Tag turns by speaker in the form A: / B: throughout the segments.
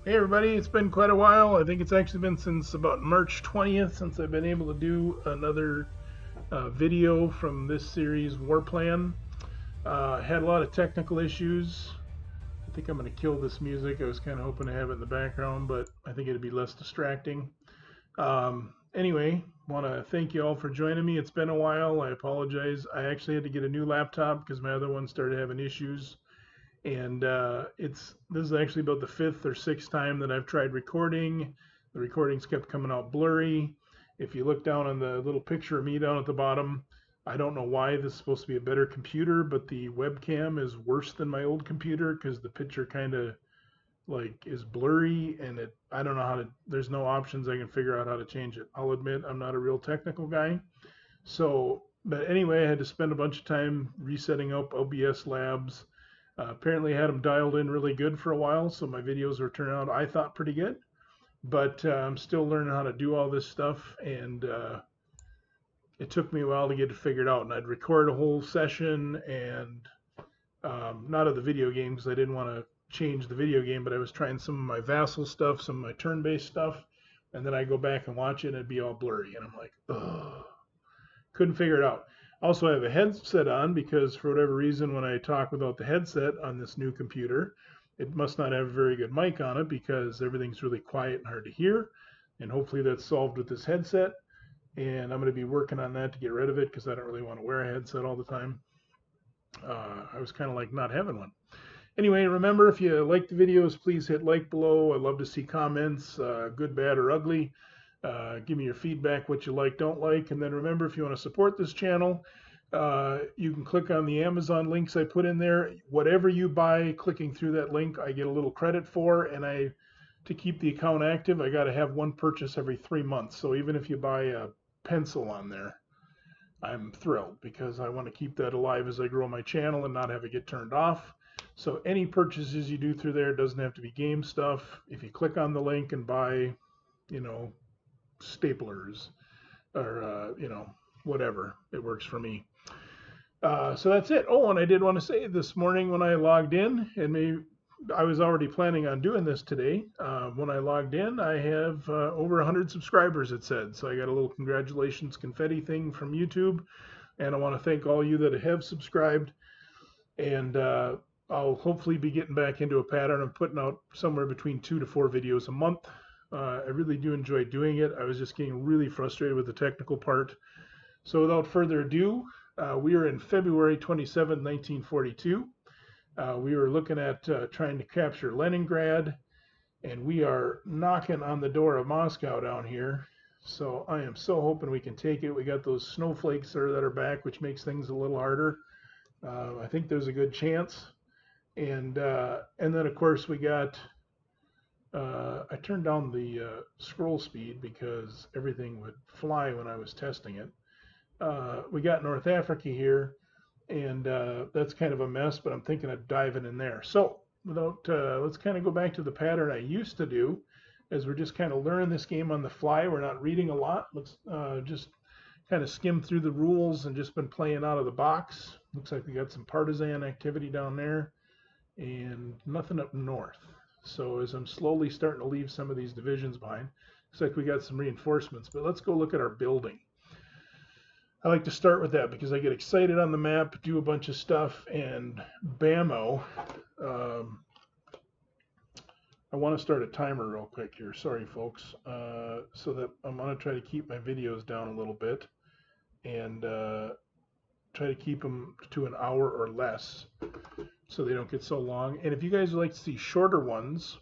A: Hey everybody, it's been quite a while. I think it's actually been since about March 20th since I've been able to do another video from this series, Warplan. Had a lot of technical issues. I think I'm going to kill this music. I was kind of hoping to have it in the background, but I think it'd be less distracting. Anyway, want to thank you all for joining me. It's been a while. I apologize. I actually had to get a new laptop because my other one started having issues. And this is actually about the fifth or sixth time that I've tried recording. The recordings kept coming out blurry. If you look down on the little picture of me down at the bottom, I don't know why this is supposed to be a better computer, but the webcam is worse than my old computer because the picture kind of like is blurry, and I don't know how to, there's no options I can figure out how to change it. I'll admit I'm not a real technical guy. So, but anyway, I had to spend a bunch of time resetting up OBS Labs. Apparently, I had them dialed in really good for a while, so my videos were turning out, I thought, pretty good. But I'm still learning how to do all this stuff, and it took me a while to get it figured out. And I'd record a whole session, and not of the video game because I didn't want to change the video game, but I was trying some of my Vassal stuff, some of my turn-based stuff, and then I go back and watch it, and it'd be all blurry, and I'm like, ugh. Couldn't figure it out. Also, I have a headset on because for whatever reason, when I talk without the headset on this new computer, it must not have a very good mic on it because everything's really quiet and hard to hear. And hopefully that's solved with this headset. And I'm going to be working on that to get rid of it because I don't really want to wear a headset all the time. I was kind of like not having one. Anyway, remember, if you like the videos, please hit like below. I love to see comments, good, bad, or ugly. Give me your feedback, what you like, don't like. And then remember, if you want to support this channel, you can click on the Amazon links I put in there. Whatever you buy, clicking through that link, I get a little credit for. And to keep the account active, I got to have one purchase every 3 months. So even if you buy a pencil on there, I'm thrilled because I want to keep that alive as I grow my channel and not have it get turned off. So any purchases you do through there doesn't have to be game stuff. If you click on the link and buy, you know, staplers or whatever, it works for me. So that's it. Oh, and I did want to say this morning when I logged in, and I was already planning on doing this today. When I logged in, I have over 100 subscribers, it said. So I got a little congratulations confetti thing from YouTube, and I want to thank all you that have subscribed. And I'll hopefully be getting back into a pattern of putting out somewhere between 2 to 4 videos a month. I really do enjoy doing it. I was just getting really frustrated with the technical part. So without further ado, we are in February 27, 1942. We were looking at trying to capture Leningrad, and we are knocking on the door of Moscow down here. So I am so hoping we can take it. We got those snowflakes that are back, which makes things a little harder. I think there's a good chance. And then, of course, we got I turned down the scroll speed because everything would fly when I was testing it. We got North Africa here, and that's kind of a mess, but I'm thinking of diving in there. So let's kind of go back to the pattern I used to do, as we're just kind of learning this game on the fly. We're not reading a lot. Let's just kind of skim through the rules and just been playing out of the box. Looks like we got some partisan activity down there and nothing up north. So as I'm slowly starting to leave some of these divisions behind, looks like we got some reinforcements. But let's go look at our building. I like to start with that because I get excited on the map, do a bunch of stuff, and bammo. I want to start a timer real quick here. Sorry, folks. So that I'm going to try to keep my videos down a little bit and try to keep them to an hour or less so they don't get so long. And if you guys would like to see shorter ones,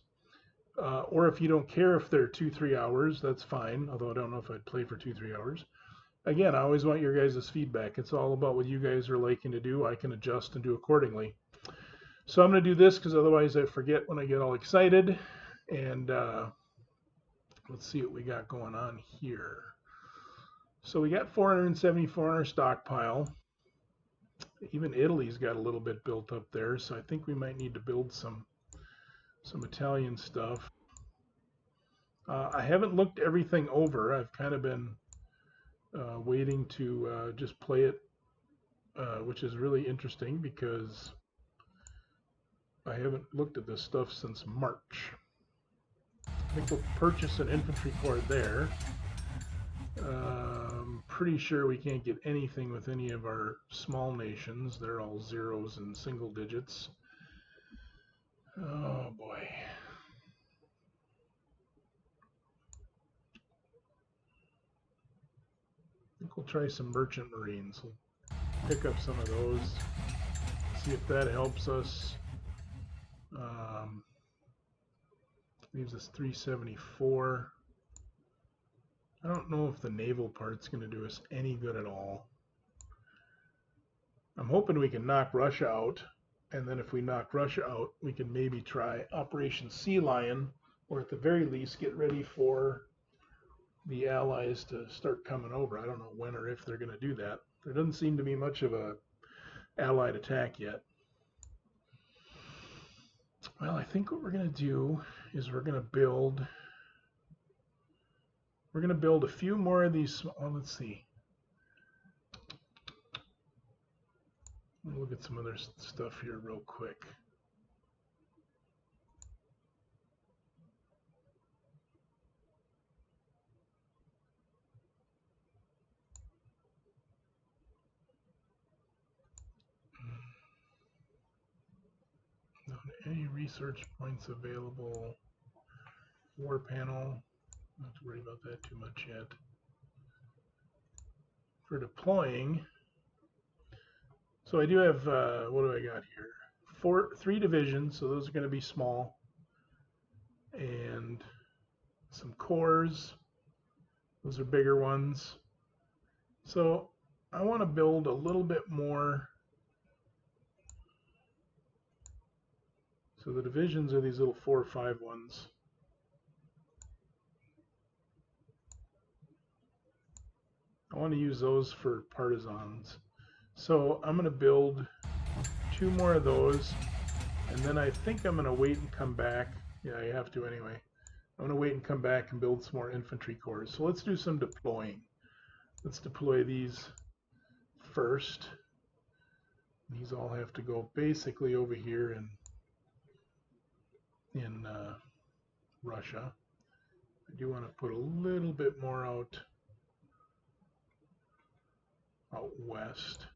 A: or if you don't care if they're 2-3 hours, that's fine. Although I don't know if I'd play for 2-3 hours. Again, I always want your guys' feedback. It's all about what you guys are liking to do. I can adjust and do accordingly. So I'm going to do this because otherwise I forget when I get all excited. And let's see what we got going on here. So we got 474 in our stockpile. Even Italy's got a little bit built up there, so I think we might need to build some Italian stuff. I haven't looked everything over. I've kind of been waiting to just play it, which is really interesting because I haven't looked at this stuff since March. I think we'll purchase an infantry corps there. Pretty sure we can't get anything with any of our small nations. They're all zeros and single digits. Oh boy. I think we'll try some merchant marines. We'll pick up some of those. See if that helps us. Leaves us 374. I don't know if the naval part's going to do us any good at all. I'm hoping we can knock Russia out, and then if we knock Russia out, we can maybe try Operation Sea Lion, or at the very least get ready for the Allies to start coming over. I don't know when or if they're going to do that. There doesn't seem to be much of a Allied attack yet. Well, I think what we're going to do is we're going to build a few more of these. Oh, let's see. Let me look at some other stuff here real quick. Any research points available? War panel. Not to worry about that too much yet. For deploying, so I do have, what do I got here? 3 divisions, so those are going to be small. And some corps. Those are bigger ones. So I want to build a little bit more. So the divisions are these little 4 or 5 ones. I want to use those for partisans. So I'm going to build 2 more of those, and then I think I'm going to wait and come back. Yeah, I have to anyway. I'm going to wait and come back and build some more infantry corps. So let's do some deploying. Let's deploy these first. These all have to go basically over here in Russia. I do want to put a little bit more out west.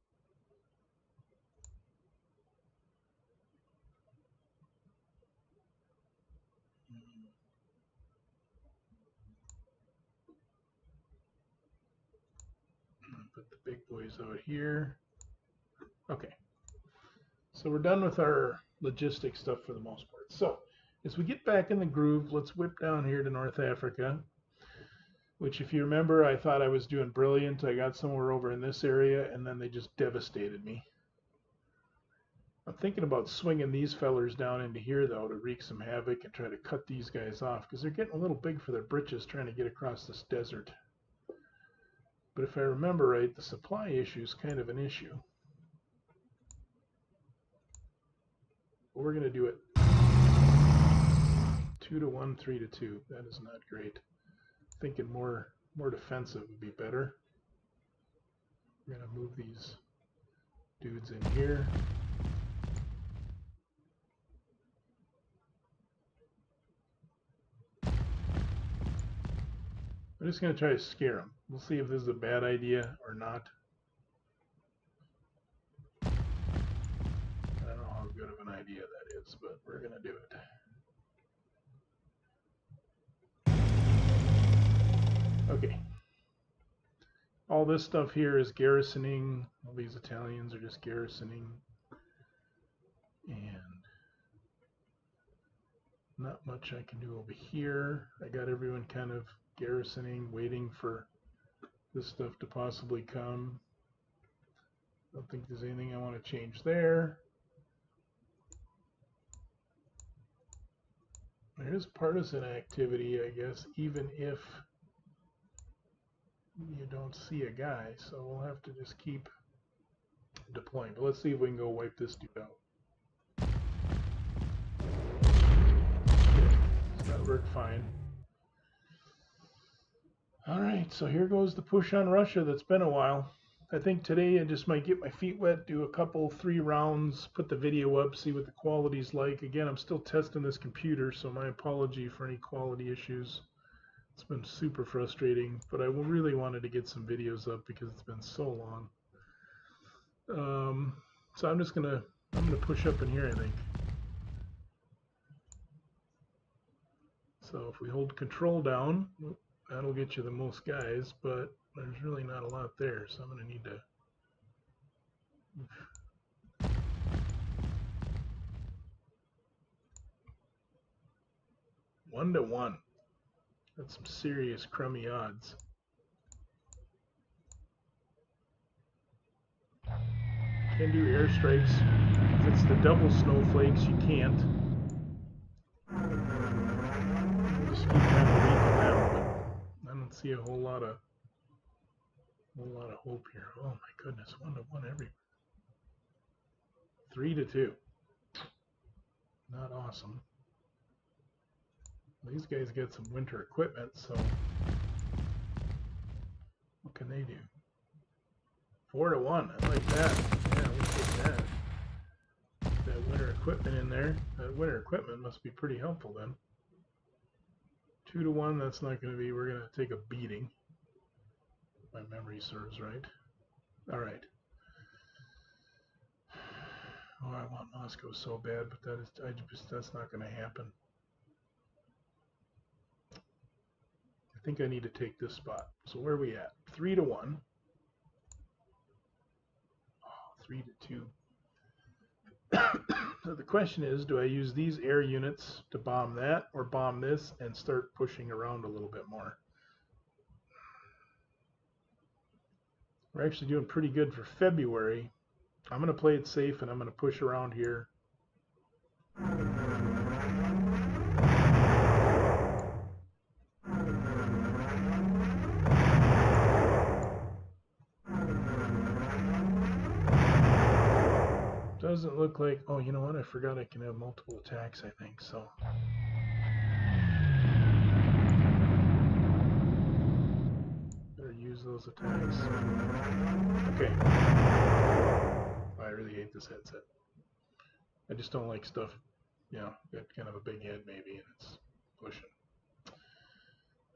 A: Put the big boys out here. Okay. So we're done with our logistics stuff for the most part. So as we get back in the groove, let's whip down here to North Africa, which if you remember, I thought I was doing brilliant. I got somewhere over in this area, and then they just devastated me. I'm thinking about swinging these fellers down into here, though, to wreak some havoc and try to cut these guys off, because they're getting a little big for their britches trying to get across this desert. But if I remember right, the supply issue is kind of an issue. But we're going to do it 2 to 1, 3 to 2. That is not great. Thinking more defensive would be better. We're going to move these dudes in here. I'm just going to try to scare them. We'll see if this is a bad idea or not. I don't know how good of an idea that is, but we're going to do it. Okay. All this stuff here is garrisoning. All these Italians are just garrisoning. And not much I can do over here. I got everyone kind of garrisoning, waiting for this stuff to possibly come. Don't think there's anything I want to change there. There is partisan activity, I guess, even if you don't see a guy, so we'll have to just keep deploying. But let's see if we can go wipe this dude out. So that worked fine. All right, so here goes the push on Russia that's been a while. I think today I just might get my feet wet, do a couple, 3 rounds, put the video up, see what the quality's like. Again, I'm still testing this computer, so my apology for any quality issues. It's been super frustrating, but I really wanted to get some videos up because it's been so long. So I'm gonna push up in here, I think. So if we hold control down, that'll get you the most guys, but there's really not a lot there, so I'm gonna need to. 1 to 1. That's some serious crummy odds. Can do airstrikes. If it's the double snowflakes, you can't. We'll just keep kind of weaking them, but I don't see a whole lot of hope here. Oh my goodness, 1 to 1 everywhere. 3 to 2. Not awesome. These guys get some winter equipment, so what can they do? 4 to 1. I like that. Yeah, we'll take that. That winter equipment in there. That winter equipment must be pretty helpful then. 2 to 1. That's not going to be. We're going to take a beating. My memory serves right. All right. Oh, I want Moscow so bad, but that's not going to happen. I think I need to take this spot. So where are we at? 3 to 1. Oh, 3 to 2. So the question is, do I use these air units to bomb that or bomb this and start pushing around a little bit more? We're actually doing pretty good for February. I'm going to play it safe and I'm going to push around here. Doesn't look like, oh, you know what? I forgot I can have multiple attacks, I think, so. Better use those attacks. Okay. I really hate this headset. I just don't like stuff, you know, got kind of a big head maybe, and it's pushing.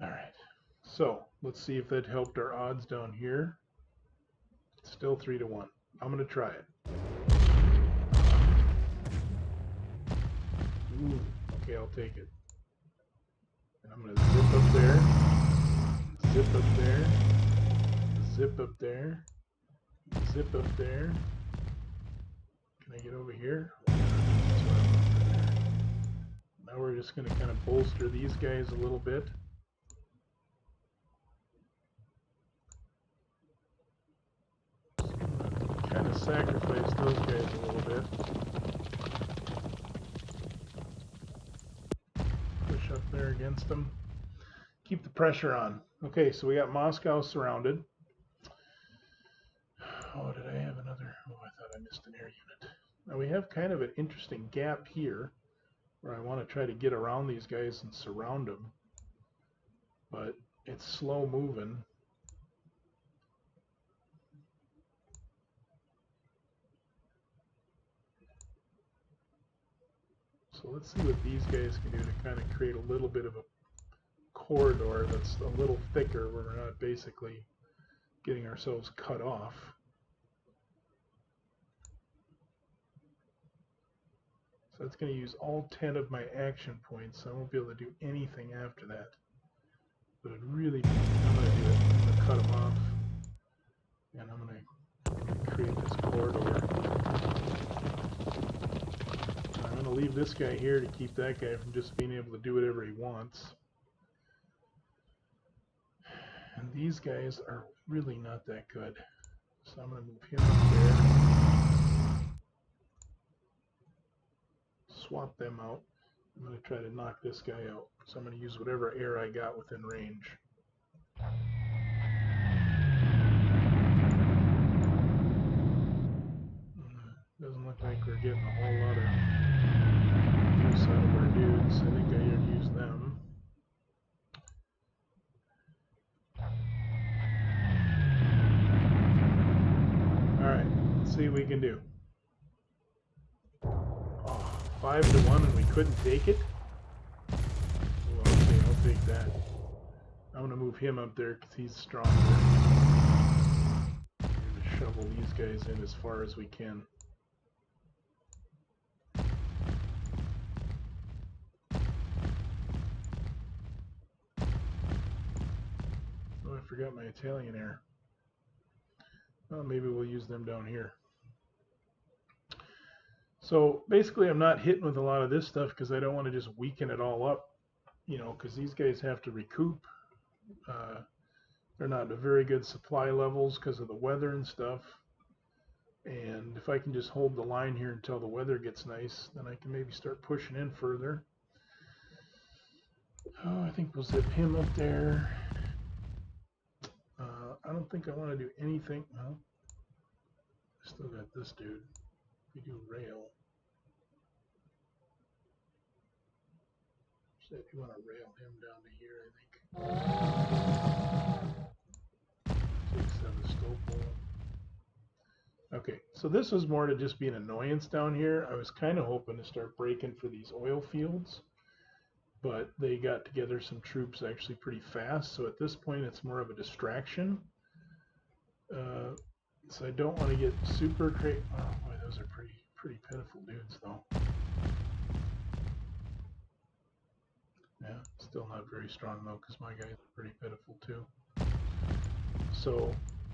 A: All right. So let's see if that helped our odds down here. It's still 3 to 1. I'm going to try it. Ooh, okay, I'll take it. And I'm going to zip up there, zip up there, zip up there, zip up there. Can I get over here? Now we're just going to kind of bolster these guys a little bit. Kind of sacrifice those guys a little bit. Push up there against them. Keep the pressure on. Okay, so we got Moscow surrounded. Oh, did I have another? Oh, I thought I missed an air unit. Now we have kind of an interesting gap here where I want to try to get around these guys and surround them. But it's slow moving. So let's see what these guys can do to kind of create a little bit of a corridor that's a little thicker where we're not basically getting ourselves cut off. So it's going to use all 10 of my action points, so I won't be able to do anything after that. But I'm going to do it. I'm going to cut them off, and I'm going to create this corridor. I'm going to leave this guy here to keep that guy from just being able to do whatever he wants. And these guys are really not that good. So I'm going to move him up there. Swap them out. I'm going to try to knock this guy out. So I'm going to use whatever air I got within range. Doesn't look like we're getting a whole lot of use out of our dudes. I think I already used them. see what we can do. Oh, 5-1 and we couldn't take it? Well, okay, I'll take that. I'm going to move him up there because he's stronger. We're going to shovel these guys in as far as we can. Oh, I forgot my Italian air. Well, maybe we'll use them down here. So basically I'm not hitting with a lot of this stuff because I don't want to just weaken it all up, you know, because these guys have to recoup. They're not at very good supply levels because of the weather and stuff. And if I can just hold the line here until the weather gets nice, then I can maybe start pushing in further. Oh, I think we'll zip him up there. I don't think I want to do anything. No, I still got this dude. We do rail. So if you want to rail him down to here, I think. Take Sevastopol. Okay, so this was more to just be an annoyance down here. I was kind of hoping to start breaking for these oil fields, but they got together some troops actually pretty fast. So at this point, it's more of a distraction. So I don't want to get super crazy. Oh boy, those are pretty pitiful dudes, though. Yeah, still not very strong though, because my guys are pretty pitiful too. So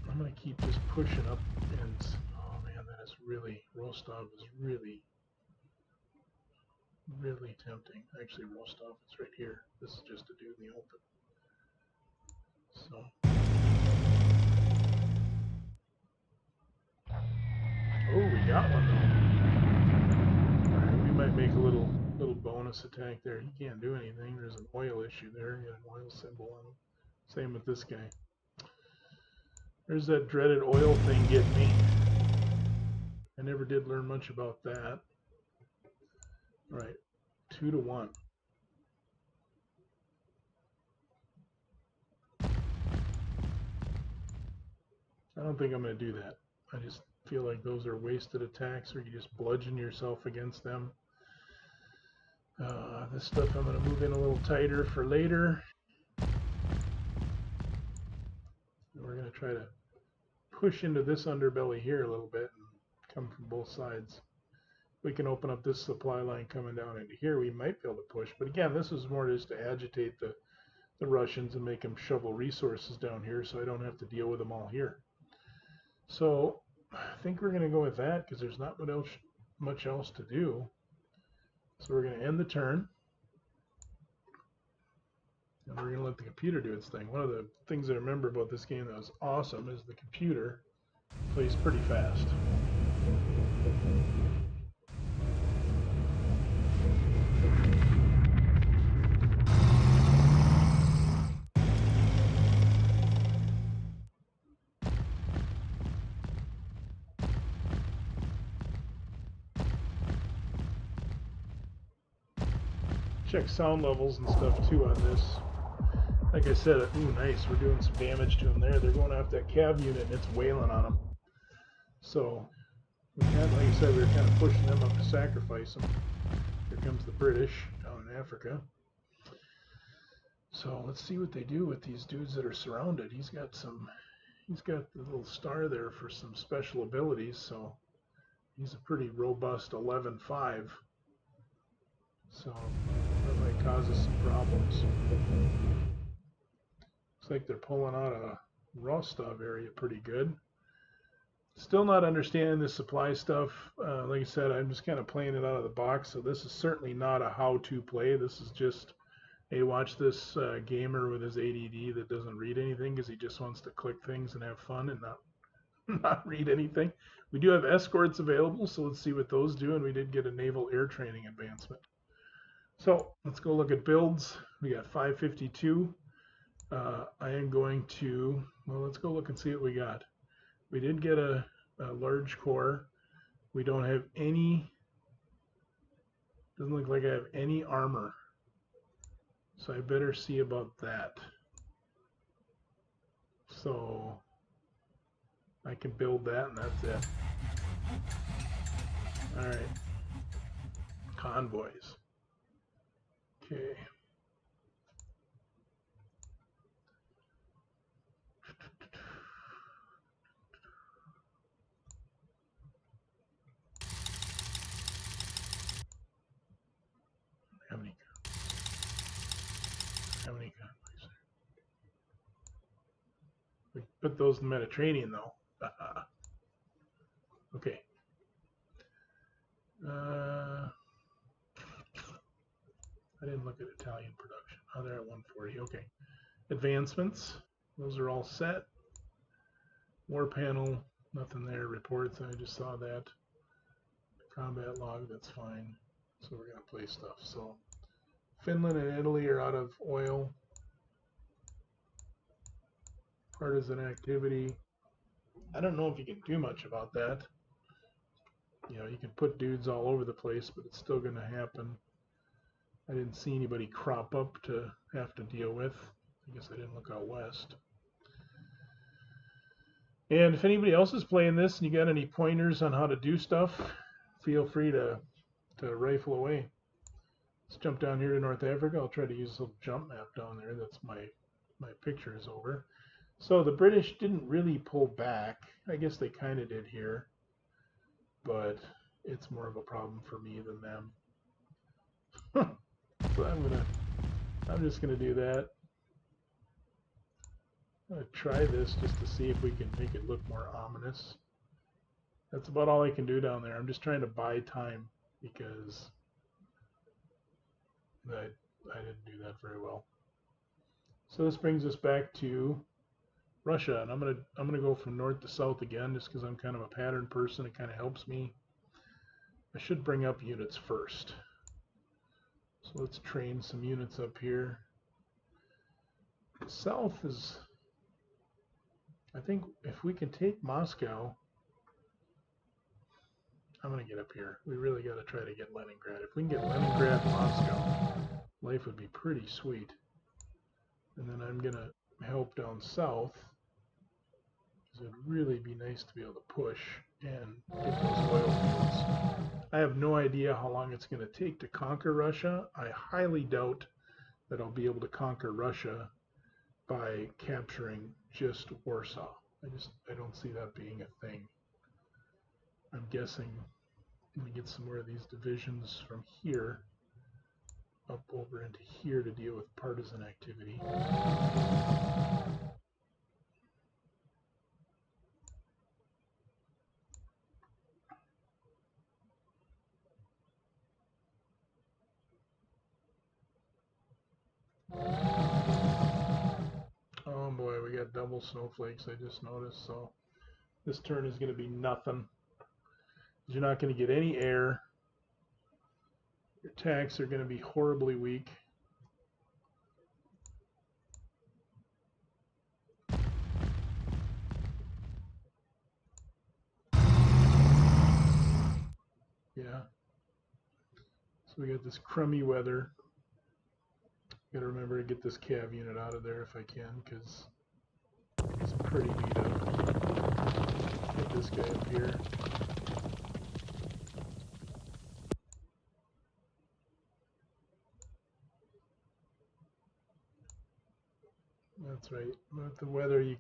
A: I'm gonna keep just pushing up, and oh man, that is really, Rostov is really tempting. Actually, Rostov is right here. This is just to do in the open. So. Oh, we got one though. Alright, we might make a little bonus attack there. He can't do anything. There's an oil issue there. Got an oil symbol on him. Same with this guy. There's that dreaded oil thing getting me. I never did learn much about that. Right, 2-1. I don't think I'm going to do that. I just feel like those are wasted attacks, or you just bludgeon yourself against them. This stuff I'm going to move in a little tighter for later. And we're going to try to push into this underbelly here a little bit and come from both sides. We can open up this supply line coming down into here. We might be able to push, but again, this is more just to agitate the Russians and make them shovel resources down here so I don't have to deal with them all here. So I think we're going to go with that because there's not much else to do. So we're going to end the turn. And we're going to let the computer do its thing. One of the things I remember about this game that was awesome is the computer plays pretty fast. Check sound levels and stuff too on this. Like I said, ooh, nice. We're doing some damage to them there. They're going after that cav unit and it's wailing on them. So, like I said, we were kind of pushing them up to sacrifice them. Here comes the British down in Africa. So let's see what they do with these dudes that are surrounded. He's got the little star there for some special abilities. So he's a pretty robust 11-5. So that might cause us some problems. Looks like they're pulling out a Rostov area pretty good. Still not understanding the supply stuff. Like I said, I'm just kind of playing it out of the box. So this is certainly not a how-to play. This is just, hey, watch this gamer with his ADD that doesn't read anything because he just wants to click things and have fun and not read anything. We do have escorts available, so let's see what those do. And we did get a naval air training advancement. So let's go look at builds. We got 552. I am going to, well, let's go look and see what we got. We did get a large core. We don't have any, doesn't look like I have any armor. So I better see about that. So I can build that and that's it. All right. Convoys. Okay. How many convoys? We put those in the Mediterranean, though. Okay. I didn't look at Italian production. Oh, they're at 140. Okay. Advancements. Those are all set. War panel. Nothing there. Reports. I just saw that. Combat log. That's fine. So we're going to play stuff. So Finland and Italy are out of oil. Partisan activity. I don't know if you can do much about that. You know, you can put dudes all over the place, but it's still going to happen. I didn't see anybody crop up to have to deal with. I guess I didn't look out west. And if anybody else is playing this and you got any pointers on how to do stuff, feel free to rifle away. Let's jump down here to North Africa. I'll try to use a little jump map down there. That's my picture is over. So the British didn't really pull back. I guess they kind of did here, but it's more of a problem for me than them. So I'm just gonna do that. I'm gonna try this just to see if we can make it look more ominous. That's about all I can do down there. I'm just trying to buy time because I didn't do that very well. So this brings us back to Russia, and I'm gonna go from north to south again, just because I'm kind of a pattern person. It kind of helps me. I should bring up units first. So let's train some units up here. South is, I think, if we can take Moscow, I'm gonna get up here. We really got to try to get Leningrad. If we can get Leningrad, Moscow, life would be pretty sweet. And then I'm gonna help down south. It'd really be nice to be able to push and get those oil fields. I have no idea how long it's going to take to conquer Russia. I highly doubt that I'll be able to conquer Russia by capturing just Warsaw. I don't see that being a thing. I'm guessing I'm going to get some more of these divisions from here up over into here to deal with partisan activity. Oh boy, we got double snowflakes, I just noticed, so this turn is going to be nothing. You're not going to get any air. Your attacks are going to be horribly weak. Yeah. So we got this crummy weather. Got to remember to get this cav unit out of there if I can, because it's pretty beat up. Get this guy up here. That's right. With the weather, you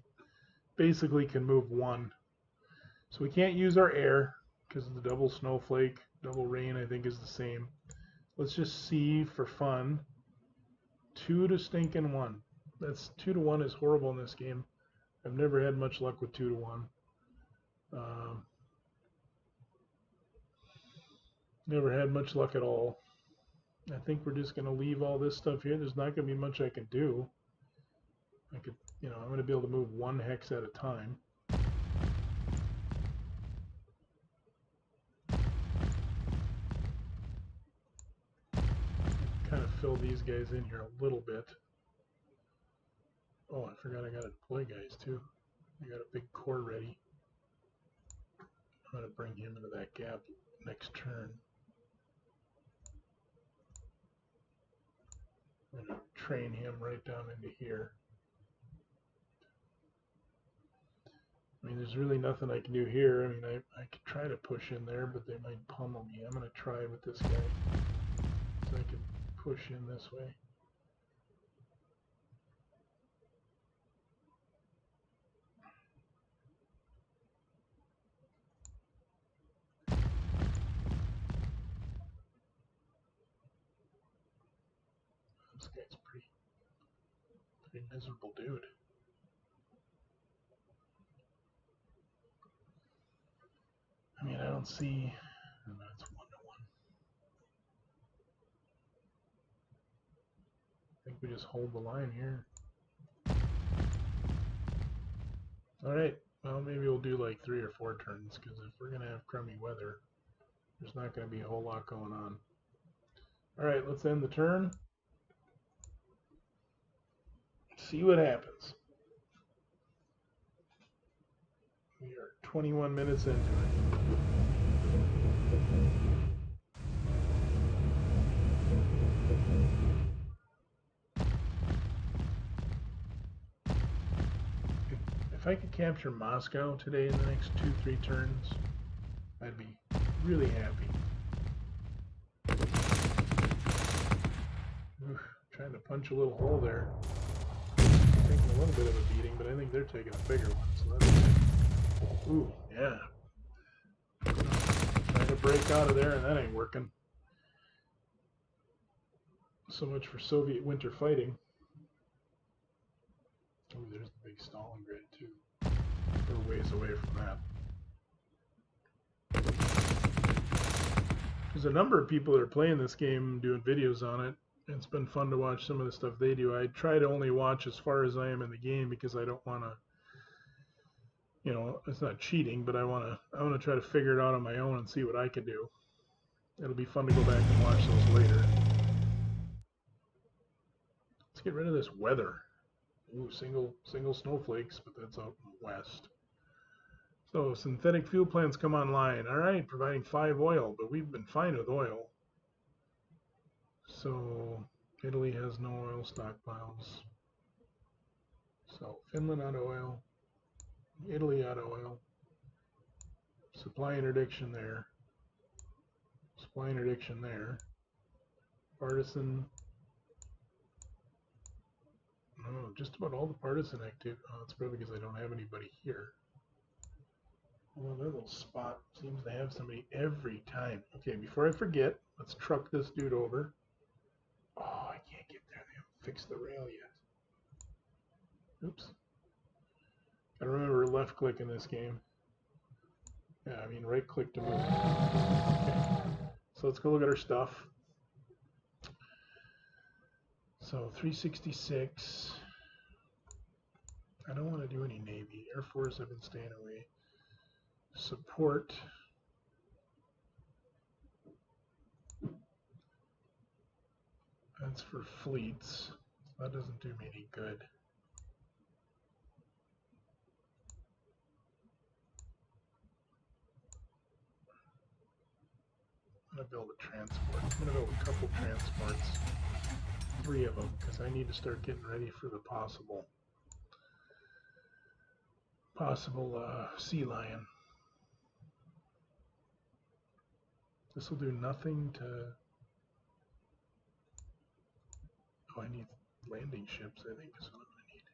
A: basically can move one. So we can't use our air because of the double snowflake. Double rain, I think, is the same. Let's just see for fun. 2 to stinking 1. That's 2 to 1 is horrible in this game. I've never had much luck with 2 to 1. Never had much luck at all. I think we're just going to leave all this stuff here. There's not going to be much I can do. I could, I'm going to be able to move 1 hex at a time. Kind of fill these guys in here a little bit. Oh, I forgot I got to deploy guys too. I got a big core ready. I'm going to bring him into that gap next turn. I'm going to train him right down into here. I mean, there's really nothing I can do here. I mean, I could try to push in there, but they might pummel me. I'm going to try with this guy so I can push in this way. This guy's pretty miserable dude. I mean, I don't see. Oh, that's 1-1. I think we just hold the line here. All right. Well, maybe we'll do like 3 or 4 turns, because if we're gonna have crummy weather, there's not gonna be a whole lot going on. All right, let's end the turn. See what happens. We are 21 minutes into it. If I could capture Moscow today in the next 2-3 turns, I'd be really happy. Oof, trying to punch a little hole there. Taking a little bit of a beating, but I think they're taking a bigger one, so that's good. Ooh, yeah. Trying to break out of there, and that ain't working. So much for Soviet winter fighting. Oh, there's the big Stalingrad, too. We're ways away from that. There's a number of people that are playing this game, doing videos on it. It's been fun to watch some of the stuff they do. I try to only watch as far as I am in the game because I don't want to, you know, it's not cheating, but I want to try to figure it out on my own and see what I can do. It'll be fun to go back and watch those later. Let's get rid of this weather. Ooh, single snowflakes, but that's out in the west. So synthetic fuel plants come online. All right, providing 5 oil, but we've been fine with oil. So Italy has no oil stockpiles. So Finland out of oil, Italy out of oil. Supply interdiction there. Supply interdiction there. Partisan. Oh, just about all the partisan activity. Oh, it's probably because I don't have anybody here. Well, that little spot seems to have somebody every time. Okay, before I forget, let's truck this dude over. Oh, I can't get there. They haven't fixed the rail yet. Oops. Gotta remember left click in this game. Yeah, I mean right click to move. Okay. So let's go look at our stuff. So 366. I don't want to do any Navy. Air Force, I've been staying away. Support. That's for fleets. That doesn't do me any good. I'm going to build a transport. I'm going to build a couple transports. 3 of them, because I need to start getting ready for the possible sea lion. This will do nothing to... Oh, I need landing ships, I think is what I'm going to need.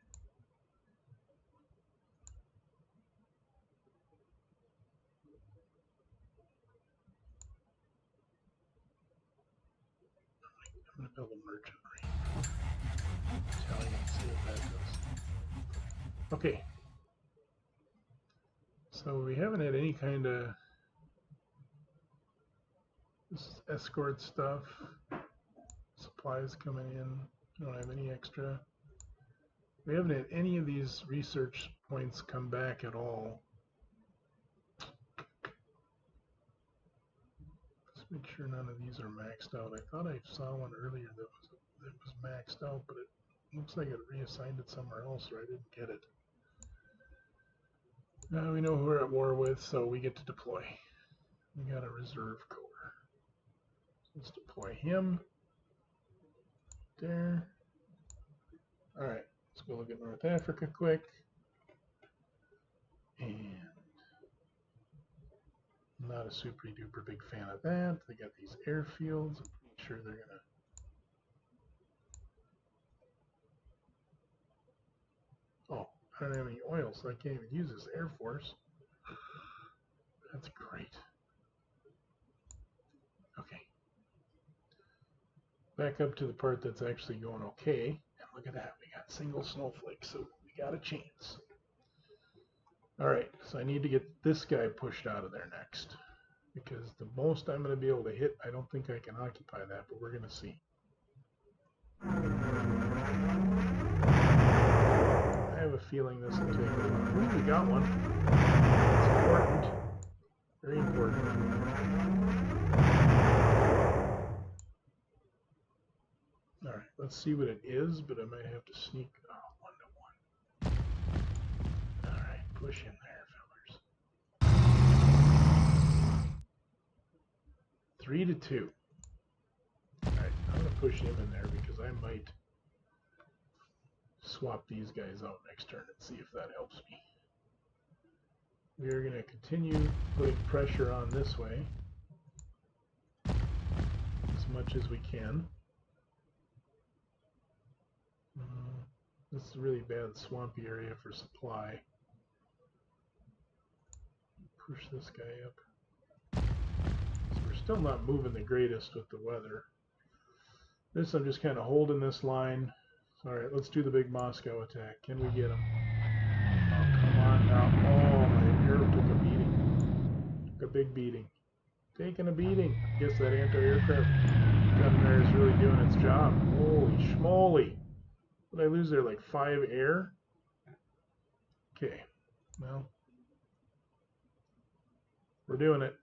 A: I'm going to build a merchant marine. Italian, see what that does. Okay. So we haven't had any kind of... This is escort stuff. Supplies coming in. We don't have any extra. We haven't had any of these research points come back at all. Let's make sure none of these are maxed out. I thought I saw one earlier that was maxed out, but it looks like it reassigned it somewhere else, or I didn't get it. Now we know who we're at war with, so we get to deploy. We got a reserve corps. So let's deploy him. There. Alright, let's go look at North Africa quick. And Not a super duper big fan of that. They got these airfields. I'm pretty sure they're gonna. Oh, I don't have any oil, so I can't even use this Air Force. That's great. Okay. Back up to the part that's actually going okay. And look at that. We got single snowflake, so we got a chance. Alright, so I need to get this guy pushed out of there next. Because the most I'm going to be able to hit, I don't think I can occupy that, but we're going to see. I have a feeling this will take a while. Ooh, we got one. It's important. Very important. Alright, let's see what it is, but I might have to sneak. Oh, 1 to 1. Alright, push in there, fellers. 3 to 2. Alright, I'm going to push him in there because I might swap these guys out next turn and see if that helps me. We are going to continue putting pressure on this way as much as we can. This is a really bad swampy area for supply. Push this guy up. So we're still not moving the greatest with the weather. This, I'm just kind of holding this line. Alright, let's do the big Moscow attack. Can we get him? Oh, come on now. Oh, my air took a beating. Took a big beating. Taking a beating. I guess that anti-aircraft gun there is really doing its job. Holy schmoly. Did I lose there like 5 air? Okay. Well, we're doing it.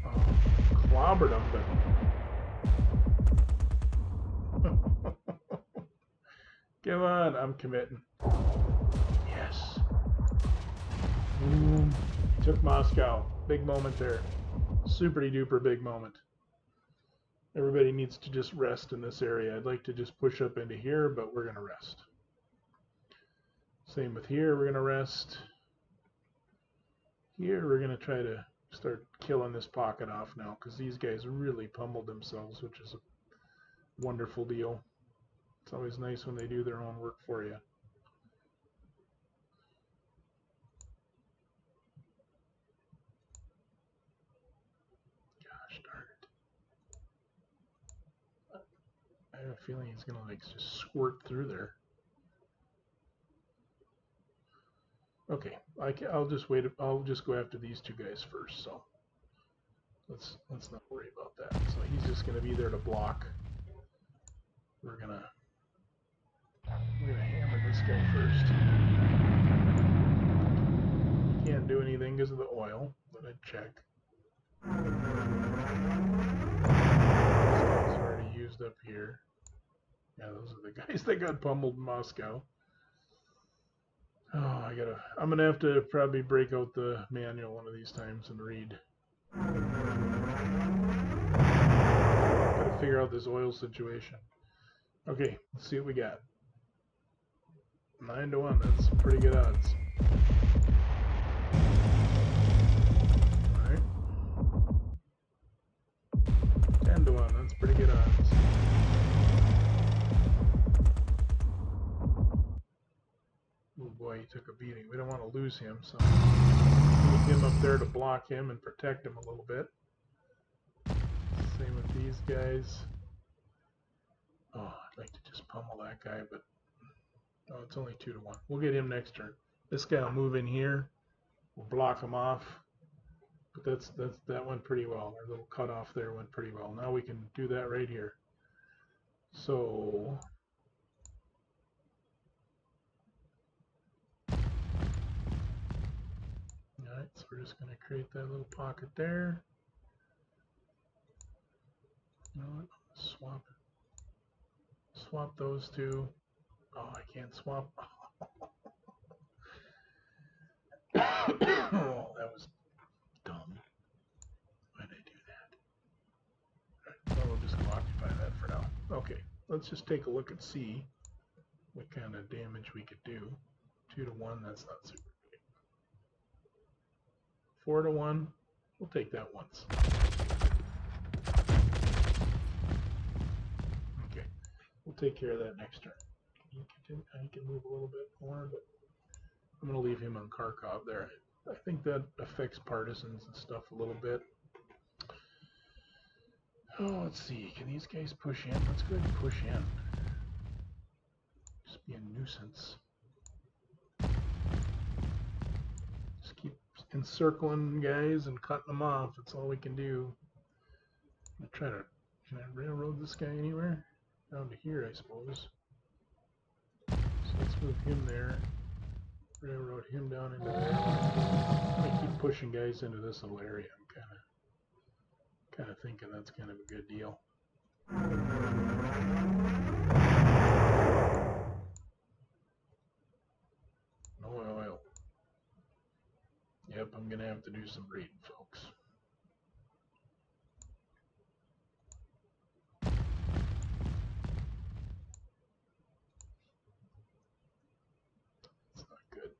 A: Oh, clobbered him, but... Come on, I'm committing. Yes. Boom. Took Moscow. Big moment there. Super duper big moment. Everybody needs to just rest in this area. I'd like to just push up into here, but we're going to rest. Same with here, we're going to rest. Here, we're going to try to start killing this pocket off now, because these guys really pummeled themselves, which is a wonderful deal. It's always nice when they do their own work for you. Gosh darn it. I have a feeling he's going to like just squirt through there. Okay, I'll just wait. I'll just go after these two guys first. So let's not worry about that. So he's just going to be there to block. We're gonna hammer this guy first. Can't do anything because of the oil, but I'd check. This guy's already used up here. Yeah, those are the guys that got pummeled in Moscow. Oh, I'm gonna have to probably break out the manual one of these times and read. Gotta figure out this oil situation. Okay, let's see what we got. 9 to 1, that's pretty good odds. Alright. 10 to 1, that's pretty good odds. Oh boy, he took a beating. We don't want to lose him, so move him up there to block him and protect him a little bit. Same with these guys. Oh, I'd like to just pummel that guy, but oh, it's only 2 to 1. We'll get him next turn. This guy will move in here. We'll block him off. But that went pretty well. Our little cutoff there went pretty well. Now we can do that right here. So alright, so we're just going to create that little pocket there. You know what? Swap those two. Oh, I can't swap. Oh, that was dumb. Why did I do that? Alright, so we'll just occupy that for now. Okay, let's just take a look and see what kind of damage we could do. 2 to 1, that's not super 4-1. We'll take that once. Okay, we'll take care of that next turn. He can move a little bit more, but I'm going to leave him on Kharkov there. I think that affects partisans and stuff a little bit. Oh, let's see. Can these guys push in? Let's go ahead and push in. Just be a nuisance. Just keep encircling guys and cutting them off. That's all we can do. I'm gonna try to. Can I railroad this guy anywhere? Down to here, I suppose. So let's move him there. Railroad him down into there. I'm gonna keep pushing guys into this little area. I'm kind of thinking that's kind of a good deal. No oil. Yep, I'm gonna have to do some reading, folks. It's not good.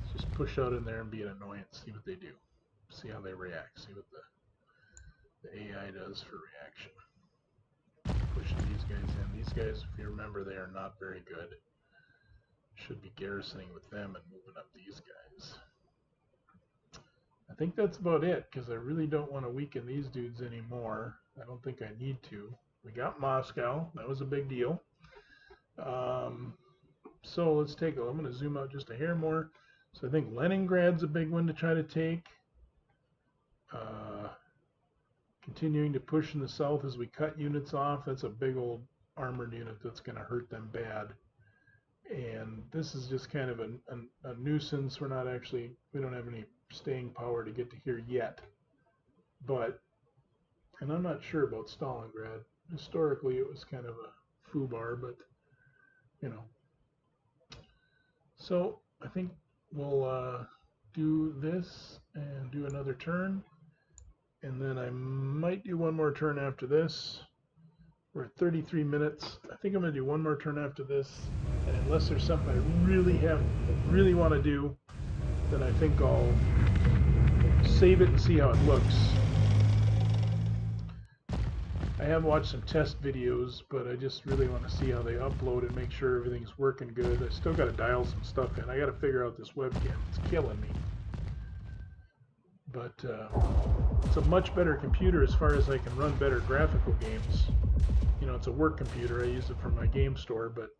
A: Let's just push out in there and be an annoyance. See what they do. See how they react. See what the AI does for reaction. Pushing these guys in. These guys, if you remember, they are not very good. Should be garrisoning with them and moving up these guys. I think that's about it, because I really don't want to weaken these dudes anymore. I don't think I need to. We got Moscow. That was a big deal. So let's take a look. I'm going to zoom out just a hair more. So I think Leningrad's a big one to try to take. Continuing to push in the south as we cut units off. That's a big old armored unit that's going to hurt them bad. And this is just kind of a nuisance. We don't have any staying power to get to here yet. But, and I'm not sure about Stalingrad. Historically, it was kind of a foobar, but, you know. So I think we'll do this and do another turn. And then I might do one more turn after this. We're at 33 minutes. I think I'm going to do one more turn after this. And unless there's something I really want to do, then I think I'll save it and see how it looks. I have watched some test videos, but I just really want to see how they upload and make sure everything's working good. I still got to dial some stuff in. I got to figure out this webcam. It's killing me. But it's a much better computer as far as I can run better graphical games. You know, it's a work computer. I use it for my game store, but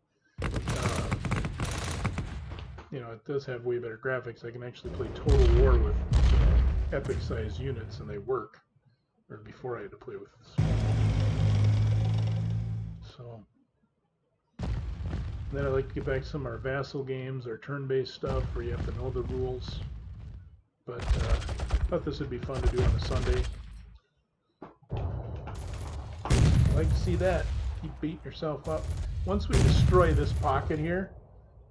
A: you know, it does have way better graphics. I can actually play Total War with epic-sized units, and they work. Or before I had to play with this. So then I like to get back to some of our vassal games, our turn-based stuff, where you have to know the rules. But I thought this would be fun to do on a Sunday. I like to see that. Keep beating yourself up. Once we destroy this pocket here,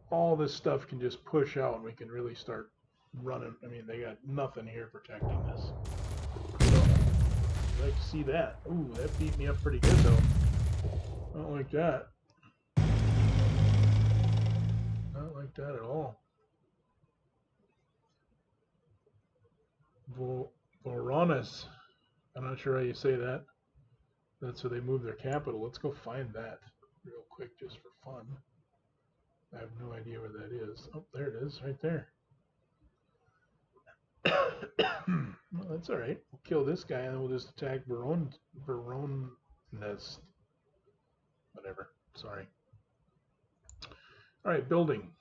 A: all this stuff can just push out and we can really start running. I mean, they got nothing here protecting this. So, I'd like to see that. Ooh, that beat me up pretty good though. I don't like that. Not like that at all. Voronezh. I'm not sure how you say that. That's where they move their capital. Let's go find that real quick just for fun. I have no idea where that is. Oh, there it is, right there. Well, that's all right. We'll kill this guy and then we'll just attack Voronezh. Whatever. Sorry. All right, building.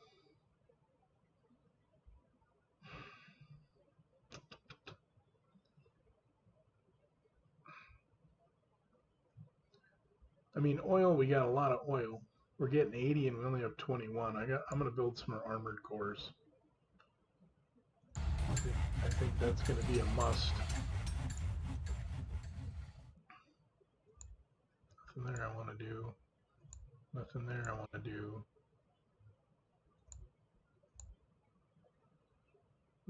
A: I mean, oil, we got a lot of oil. We're getting 80 and we only have 21. I'm going to build some more armored cores. I think that's going to be a must. Nothing there I want to do. Nothing there I want to do.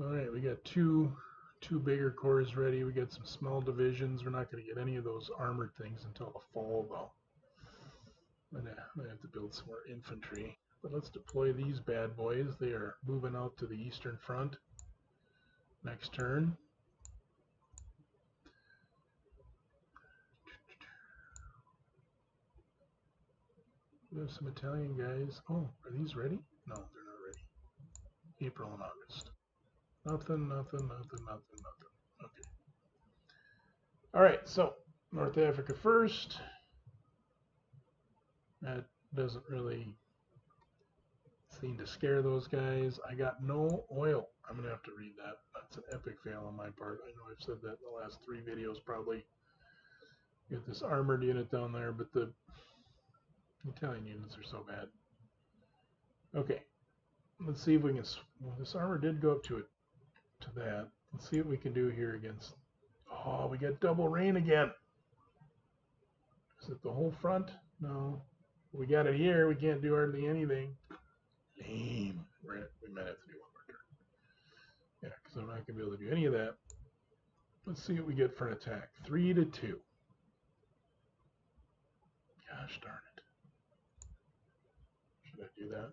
A: All right, we got two bigger cores ready. We got some small divisions. We're not going to get any of those armored things until the fall, though. I'm going to have to build some more infantry. But let's deploy these bad boys. They are moving out to the eastern front. Next turn. We have some Italian guys. Oh, are these ready? No, they're not ready. April and August. Nothing. Okay. All right, so North Africa first. That doesn't really seem to scare those guys. I got no oil. I'm going to have to read that. That's an epic fail on my part. I know I've said that in the last 3 videos probably. Get this armored unit down there, but the Italian units are so bad. Okay, let's see if we can. Well, this armor did go up to that. Let's see what we can do here against. Oh, we got double rain again. Is it the whole front? No. We got it here. We can't do hardly anything. Lame. We might have to do one more turn. Yeah, because I'm not going to be able to do any of that. Let's see what we get for an attack. 3-2. Gosh darn it. Should I do that?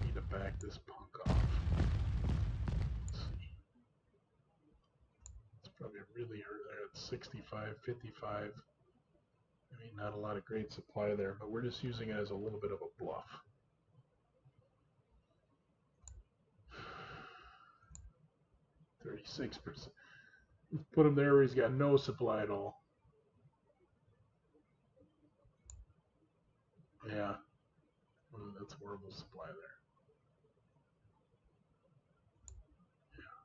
A: Need to back this punk off. Let's see. It's probably really hurt there at 65, 55. I mean, not a lot of great supply there, but we're just using it as a little bit of a bluff. $36%. Put him there where he's got no supply at all. Yeah. Oh, that's horrible supply there. Yeah.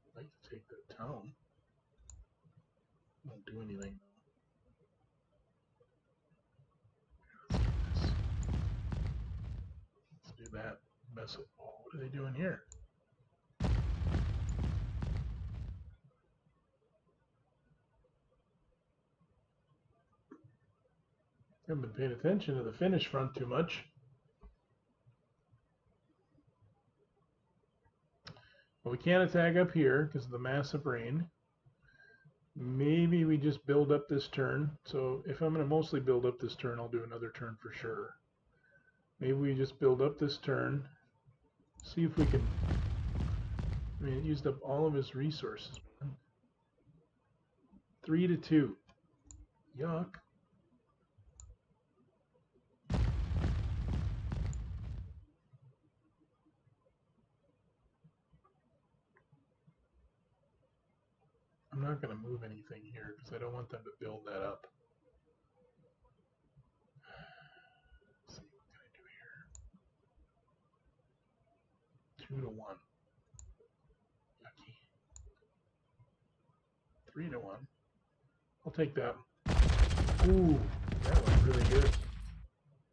A: I'd like to take that town. Won't do anything though. Let's do that. Mess it. Oh, what are they doing here? I haven't been paying attention to the Finnish front too much. Well, we can't attack up here because of the massive rain. Maybe we just build up this turn. So if I'm going to mostly build up this turn, I'll do another turn for sure. Maybe we just build up this turn. See if we can. I mean, it used up all of his resources. 3-2. Yuck. I'm not going to move anything here because I don't want them to build that up. Let's see, what can I do here? 2-1. Yucky. 3-1. I'll take that. Ooh, that was really good.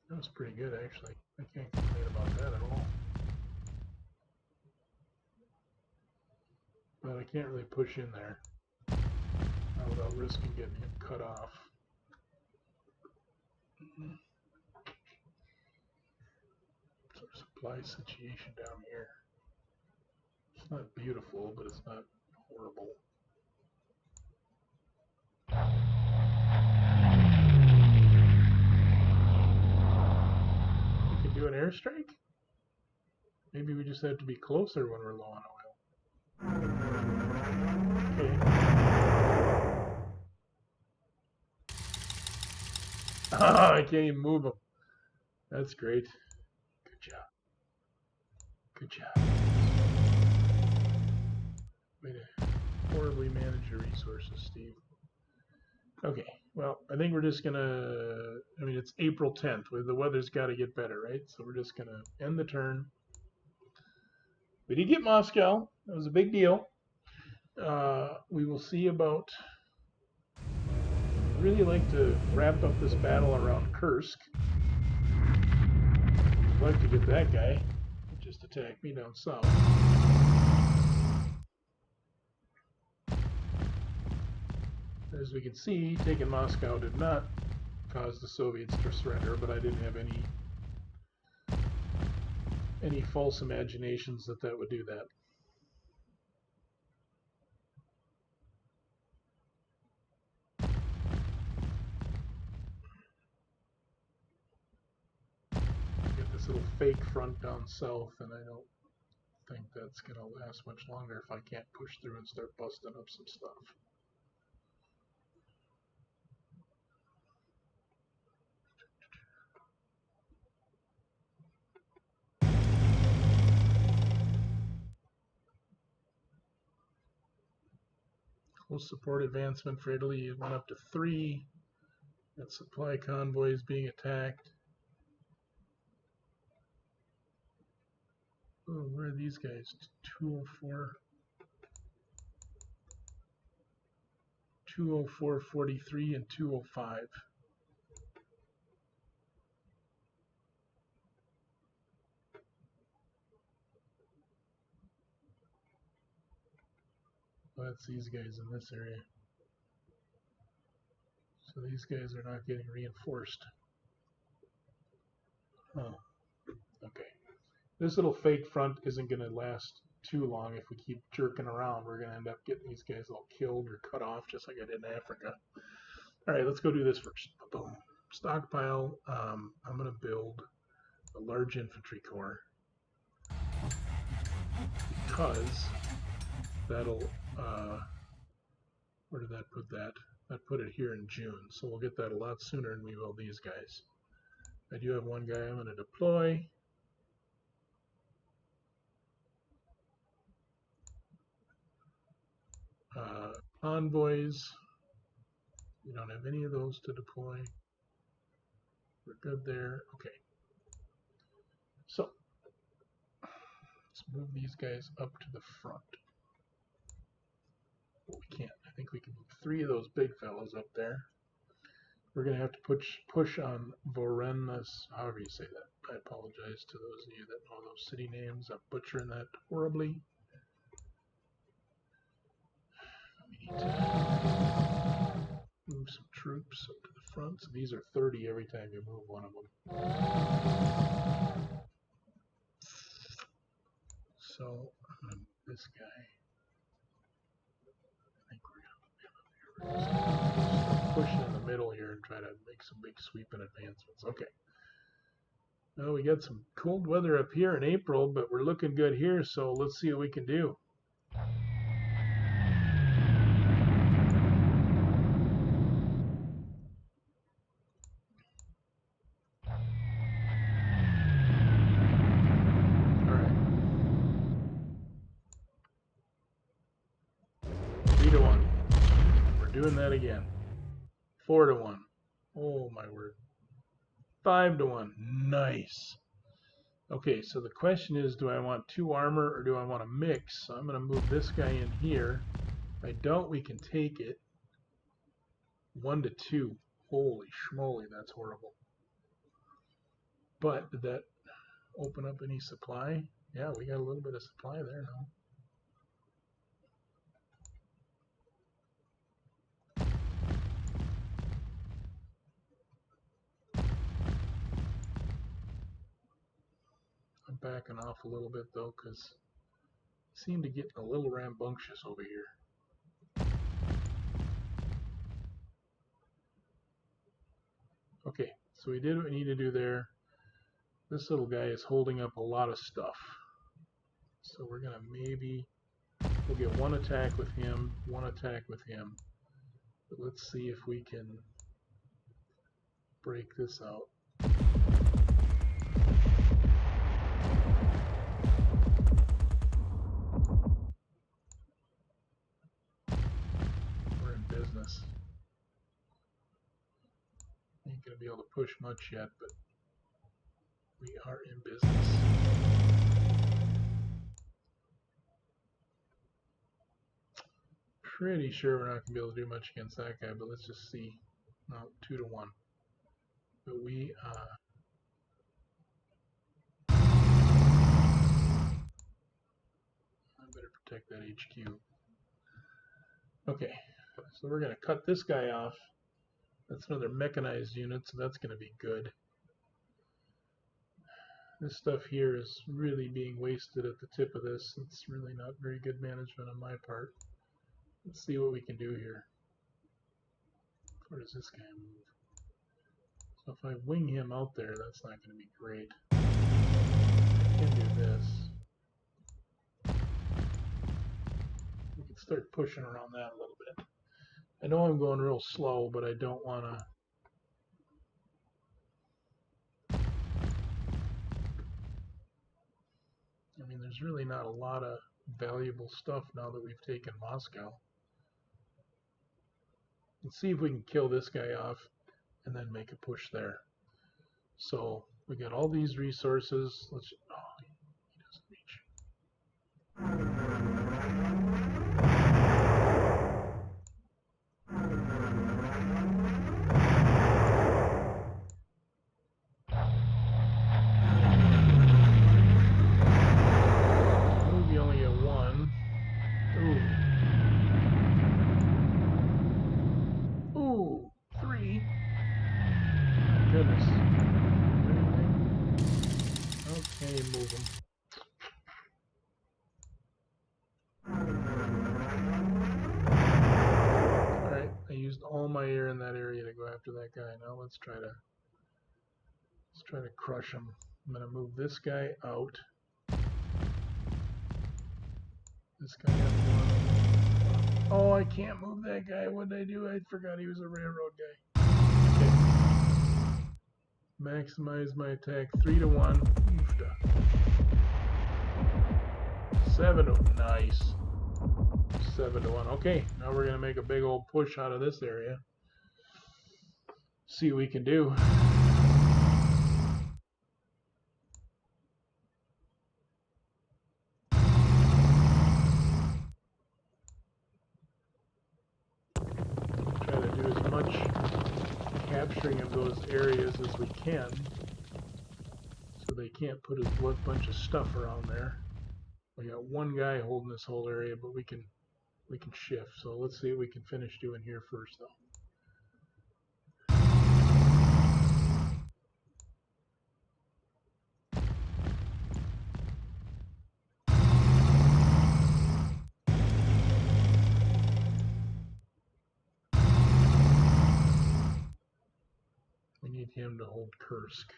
A: That was pretty good, actually. I can't complain about that at all. But I can't really push in there without risking getting him cut off. So supply situation down here. It's not beautiful, but it's not horrible. We can do an airstrike? Maybe we just have to be closer when we're low on oil. Okay. I can't even move them. That's great. Good job. Good job. Way to horribly manage your resources, Steve. Okay, well, I think we're just gonna, I mean, it's April 10th. The weather's got to get better, right? So we're just gonna end the turn. We did get Moscow. That was a big deal. We will see about, I'd really like to wrap up this battle around Kursk. I'd like to get that guy. Just attack me down south. As we can see, taking Moscow did not cause the Soviets to surrender, but I didn't have any false imaginations that that would do that. fake front down south, and I don't think that's going to last much longer if I can't push through and start busting up some stuff. Close support advancement for Italy. It went up to 3. Got supply convoys being attacked. Oh, where are these guys? 204. 204.43 and 205. That's these guys in this area. So these guys are not getting reinforced. Oh, okay. This little fake front isn't going to last too long if we keep jerking around. We're going to end up getting these guys all killed or cut off just like I did in Africa. All right, let's go do this first. Boom. Stockpile. I'm going to build a large infantry corps because that'll, where did that put that? That put it here in June, so we'll get that a lot sooner than we will these guys. I do have one guy I'm going to deploy. Envoys. We don't have any of those to deploy. We're good there. Okay. So let's move these guys up to the front. Well, we can't. I think we can move 3 of those big fellows up there. We're going to have to push on Vorenas, however you say that. I apologize to those of you that know those city names. I'm butchering that horribly. We need to move some troops up to the front. So these are 30 every time you move one of them. So this guy, I think we're going to push in the middle here and try to make some big sweeping advancements. Okay. Well, we got some cold weather up here in April, but we're looking good here, so let's see what we can do. All right. 3-1. We're doing that again. 4-1. Oh my word. 5-1. Nice. Okay, so the question is, do I want 2 armor or do I want a mix? So I'm going to move this guy in here. If I don't, we can take it. 1-2. Holy schmoly, that's horrible. But did that open up any supply? Yeah, we got a little bit of supply there now. I'm backing off a little bit though, because I seem to get a little rambunctious over here. Okay, so we did what we need to do there. This little guy is holding up a lot of stuff. So we're going to we'll get 1 attack with him, 1 attack with him. But let's see if we can break this out. We're in business. Ain't going to be able to push much yet, but we are in business. Pretty sure we're not going to be able to do much against that guy, but let's just see. No, 2-1. But we I better protect that HQ. Okay, so we're going to cut this guy off. That's another mechanized unit, so that's going to be good. This stuff here is really being wasted at the tip of this. It's really not very good management on my part. Let's see what we can do here. Where does this guy move? So if I wing him out there, that's not going to be great. can do this. We can start pushing around that a little bit. I know I'm going real slow, but I don't want to. I mean, there's really not a lot of valuable stuff now that we've taken Moscow. Let's see if we can kill this guy off and then make a push there. So we got all these resources. Let's. Oh, he doesn't reach. We only get one. Ooh, three. My goodness. Okay, move them. Alright, I used all my air in that area to go after that guy. Now let's try to crush him. I'm gonna move this guy out. This guy up one. Oh, I can't move that guy. What did I do? I forgot he was a railroad guy. Okay. Maximize my attack 3-1. 7-1. Nice. 7-1. Okay, now we're gonna make a big old push out of this area. See what we can do. Try to do as much capturing of those areas as we can, so they can't put a bunch of stuff around there. We got one guy holding this whole area, but we can shift. So let's see what we can finish doing here first, though. We need him to hold Kursk.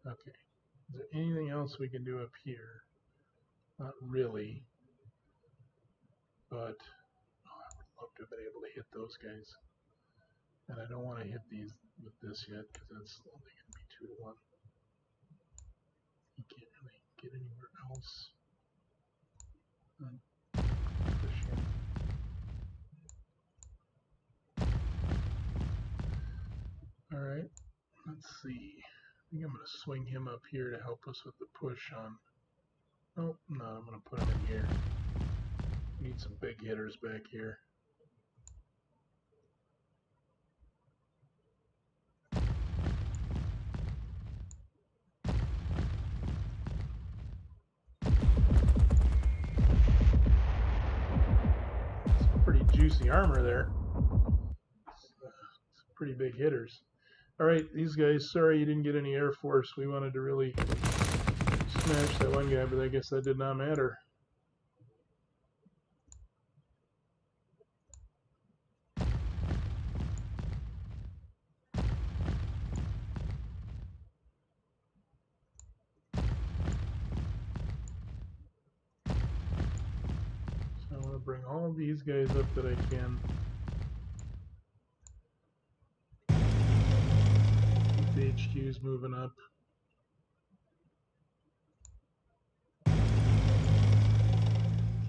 A: Okay. Is there anything else we can do up here? Not really. But I would love to have been able to hit those guys. And I don't want to hit these with this yet, because that's only going to be 2-1. You can't really get anywhere else. Push him. Alright, let's see. I think I'm going to swing him up here to help us with the push on. Oh, no, I'm going to put him in here. Need some big hitters back here. Some pretty juicy armor there. Some pretty big hitters. Alright, these guys, sorry you didn't get any Air Force. We wanted to really smash that one guy, but I guess that did not matter. So I want to bring all these guys up that I can. Keep the HQs moving up.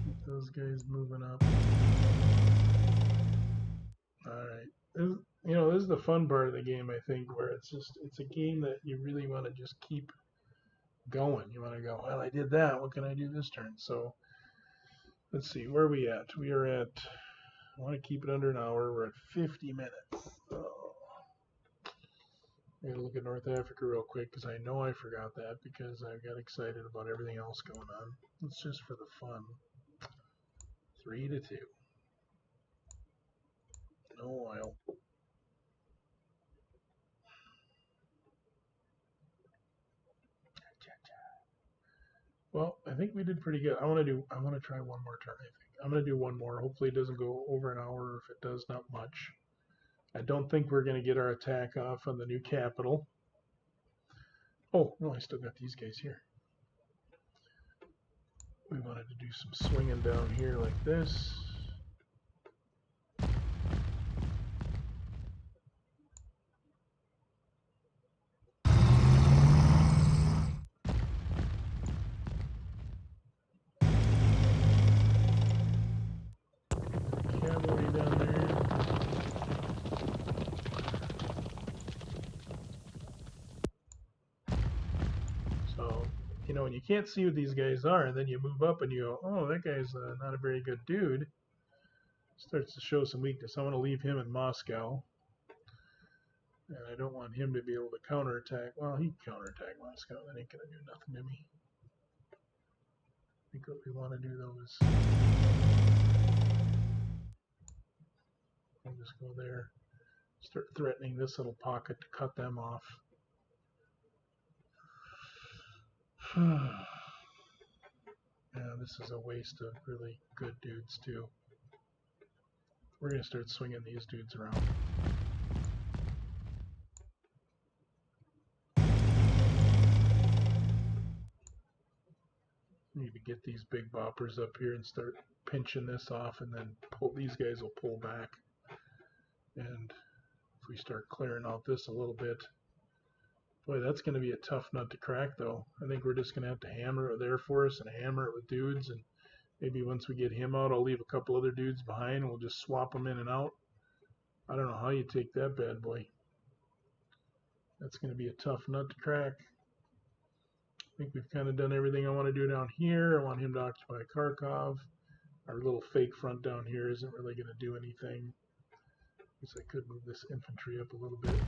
A: Keep those guys moving up. Alright. You know, this is the fun part of the game, I think, where it's a game that you really want to just keep going. You want to go, well, I did that. What can I do this turn? So let's see, where are we at? We are at, I want to keep it under an hour. We're at 50 minutes. Oh. I gotta look at North Africa real quick because I know I forgot that because I got excited about everything else going on. It's just for the fun. 3-2. No oil. Well, I think we did pretty good. I want to try one more turn, I think. I'm going to do one more. Hopefully it doesn't go over an hour. If it does, not much. I don't think we're going to get our attack off on the new capital. Oh, no, I still got these guys here. We wanted to do some swinging down here like this. Cavalry down there. So, you know, when you can't see what these guys are, and then you move up and you go, oh, that guy's not a very good dude. Starts to show some weakness. I want to leave him in Moscow. And I don't want him to be able to counterattack. Well, he can counterattack Moscow. That ain't going to do nothing to me. I think what we want to do, though, is I'll just go there. Start threatening this little pocket to cut them off. Yeah, this is a waste of really good dudes, too. We're going to start swinging these dudes around. Need to get these big boppers up here and start pinching this off, and then pull. These guys will pull back. And if we start clearing out this a little bit, boy, that's going to be a tough nut to crack, though. I think we're just going to have to hammer it with Air Force and hammer it with dudes, and maybe once we get him out, I'll leave a couple other dudes behind, and we'll just swap them in and out. I don't know how you take that bad boy. That's going to be a tough nut to crack. I think we've kind of done everything I want to do down here. I want him to occupy Kharkov. Our little fake front down here isn't really going to do anything. I guess I could move this infantry up a little bit,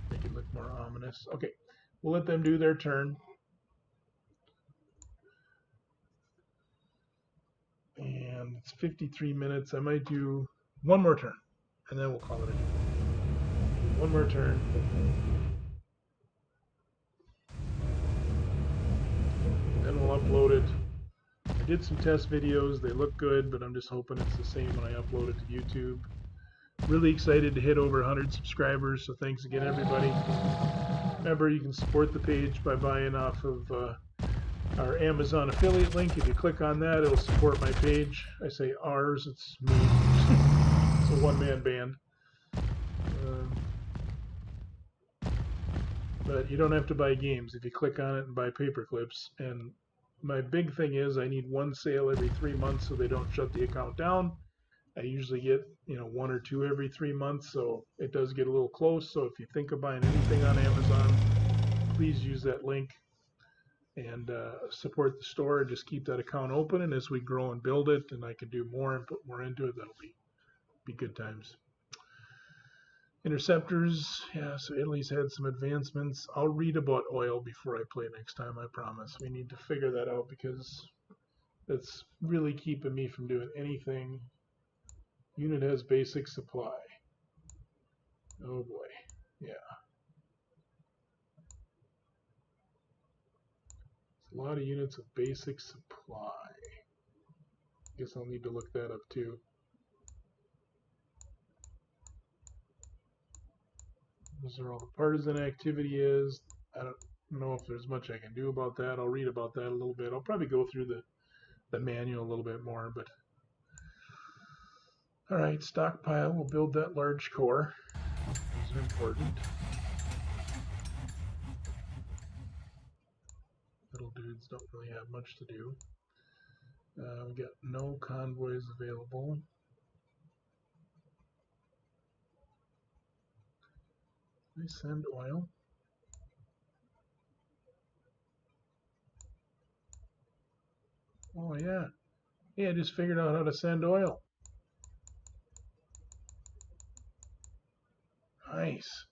A: make it look more ominous. Okay, we'll let them do their turn. And it's 53 minutes. I might do one more turn, and then we'll call it a day. One more turn. Then we'll upload it. I did some test videos. They look good, but I'm just hoping it's the same when I upload it to YouTube. Really excited to hit over 100 subscribers, so thanks again, everybody. Remember, you can support the page by buying off of our Amazon affiliate link. If you click on that, it'll support my page. I say ours, it's me. It's a one-man band. But you don't have to buy games if you click on it and buy paper clips. And my big thing is I need one sale every 3 months so they don't shut the account down. I usually get, you know, 1 or 2 every 3 months, so it does get a little close. So if you think of buying anything on Amazon, please use that link and support the store. Just keep that account open, and as we grow and build it and I can do more and put more into it, that'll be good times. Interceptors, yeah, so Italy's had some advancements. I'll read about oil before I play next time, I promise. We need to figure that out because that's really keeping me from doing anything. Unit has basic supply. Oh boy, yeah. It's a lot of units of basic supply. Guess I'll need to look that up too. Those are all the partisan activity is. I don't know if there's much I can do about that. I'll read about that a little bit. I'll probably go through the manual a little bit more, but all right, stockpile. We'll build that large core. Those are important. Little dudes don't really have much to do. We got no convoys available. Can I send oil? Oh yeah. Yeah, I just figured out how to send oil. Nice.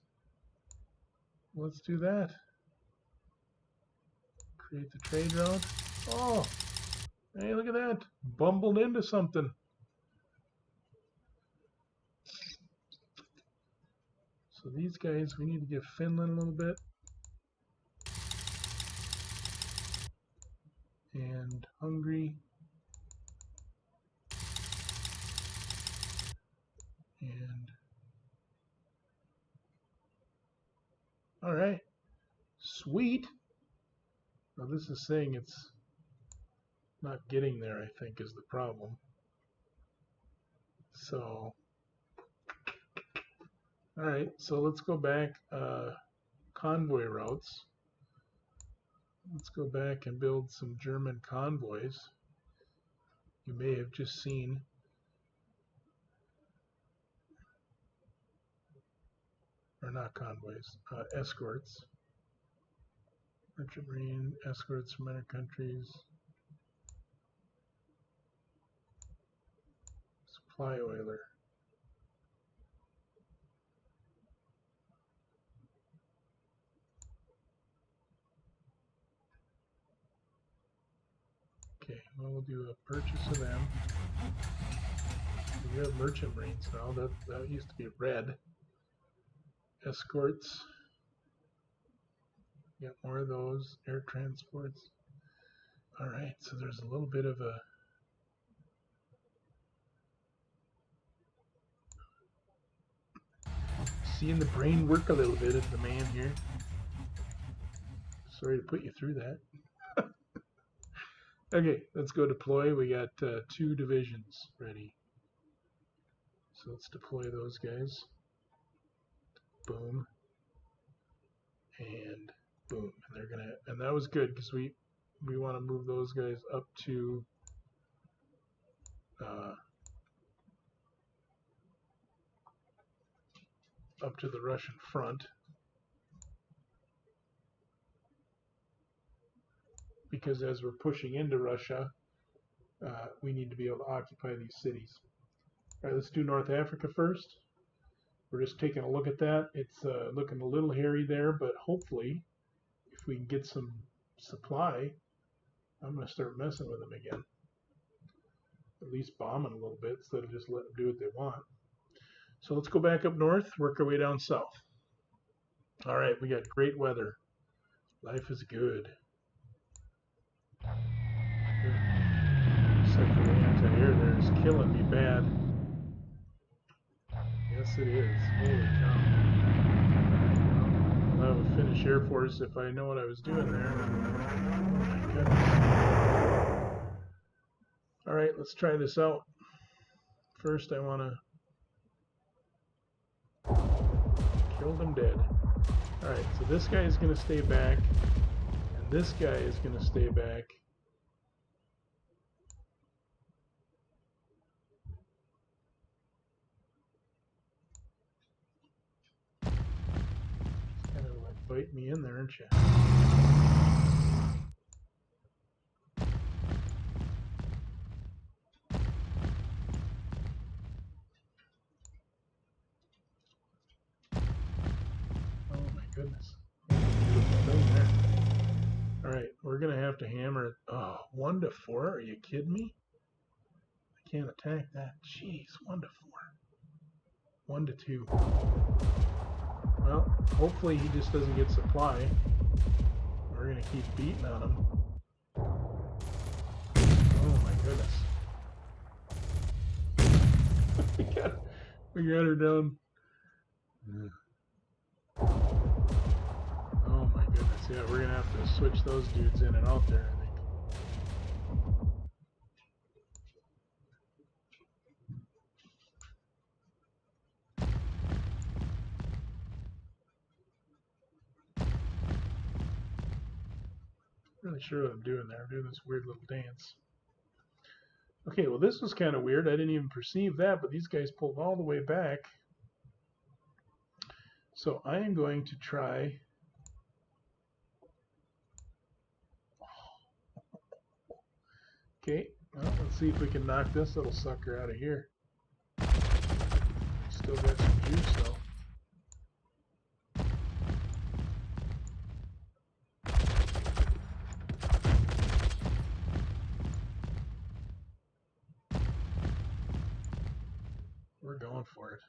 A: Let's do that. Create the trade route. Oh, hey, look at that. Bumbled into something. So these guys, we need to give Finland a little bit. and Hungary. And all right, sweet. Now this is saying it's not getting there, I think, is the problem. So, all right, so let's go back. Convoy routes. Let's go back and build some German convoys. You may have just seen. Or not convoys, escorts. Merchant marine escorts from other countries. Supply oiler. Okay, well, we'll do a purchase of them. We have merchant marines now. That used to be red. Escorts. Got more of those. Air transports. All right, so there's a little bit of a seeing the brain work a little bit as the man here. Sorry to put you through that. Okay, let's go deploy. We got 2 divisions ready. So let's deploy those guys. Boom. And boom. And they're gonna, and that was good because we want to move those guys up to the Russian front, because as we're pushing into Russia, we need to be able to occupy these cities. All right, let's do North Africa first. We're just taking a look at that. It's looking a little hairy there, but hopefully, if we can get some supply, I'm going to start messing with them again. At least bombing a little bit instead of just letting them do what they want. So let's go back up north, work our way down south. All right, we got great weather. Life is good. Except for the anti-air there is killing me bad. Yes, it is. Holy cow. I'll have a Finnish Air Force if I know what I was doing there. Oh my goodness. All right, let's try this out. First, I want to kill them dead. All right, so this guy is going to stay back, and this guy is going to stay back. Kind of like bite me in there, aren't you? Oh my goodness. Beautiful thing there. All right, we're going to have to hammer it. Oh, 1 to 4? Are you kidding me? I can't attack that. Jeez, 1 to 4. 1 to 2. Well, hopefully he just doesn't get supply. We're going to keep beating on him. Oh my goodness. we got her down. Oh my goodness. Yeah, we're going to have to switch those dudes in and out there, I think. Really sure what I'm doing there. I'm doing this weird little dance. Okay, well this was kind of weird. I didn't even perceive that, but these guys pulled all the way back. So I am going to try. Okay, well, let's see if we can knock this little sucker out of here. Still got some juice though. We're going for it.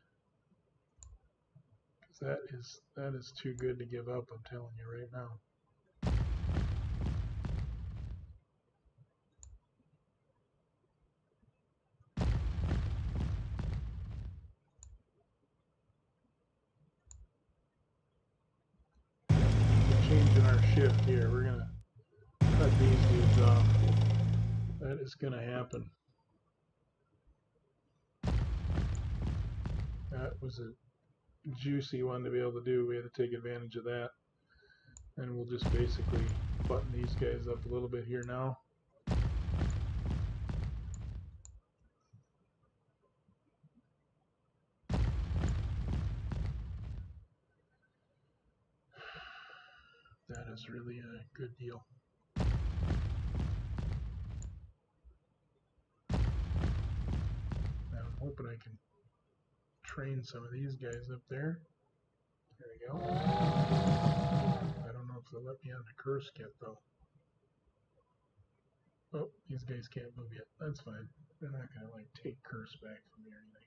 A: Because that is too good to give up, I'm telling you right now. our shift here. We're gonna cut these dudes off. That is gonna happen. That was a juicy one to be able to do. We had to take advantage of that. And we'll just basically button these guys up a little bit here now. That is really a good deal. Now I'm hoping I can train some of these guys up there. There we go. I don't know if they'll let me on the curse kit though. Oh, these guys can't move yet. That's fine. They're not gonna like take curse back from me or anything.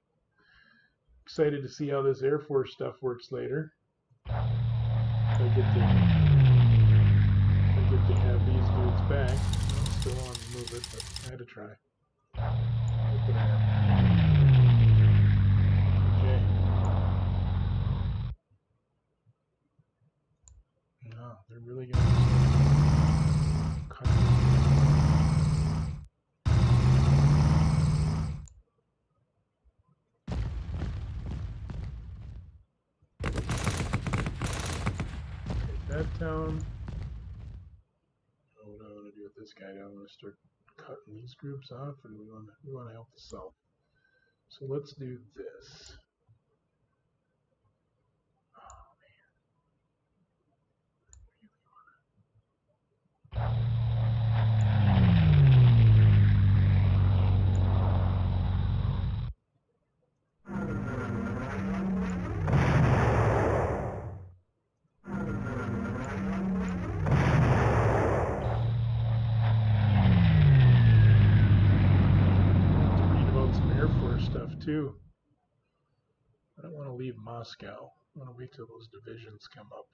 A: Excited to see how this Air Force stuff works later. If I get to have these dudes back. I'm still on to move it, but I had to try. Open it up. Okay. No, they're really gonna cut it. Take that down. What do I want to do with this guy? Do I want to start cutting these groups off, or do we want to help the south? So let's do this. Too. I don't want to leave Moscow. I want to wait till those divisions come up.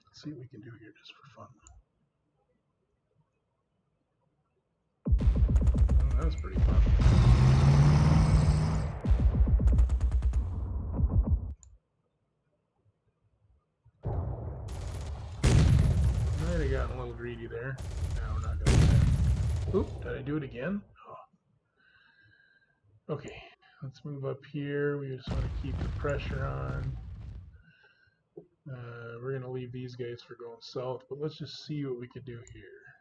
A: Let's see what we can do here just for fun. Oh, that was pretty fun. Might have gotten a little greedy there. No, we're not going to do that. Oop, did I do it again? Oh. Okay, let's move up here. We just want to keep the pressure on. We're going to leave these guys for going south, but let's just see what we could do here.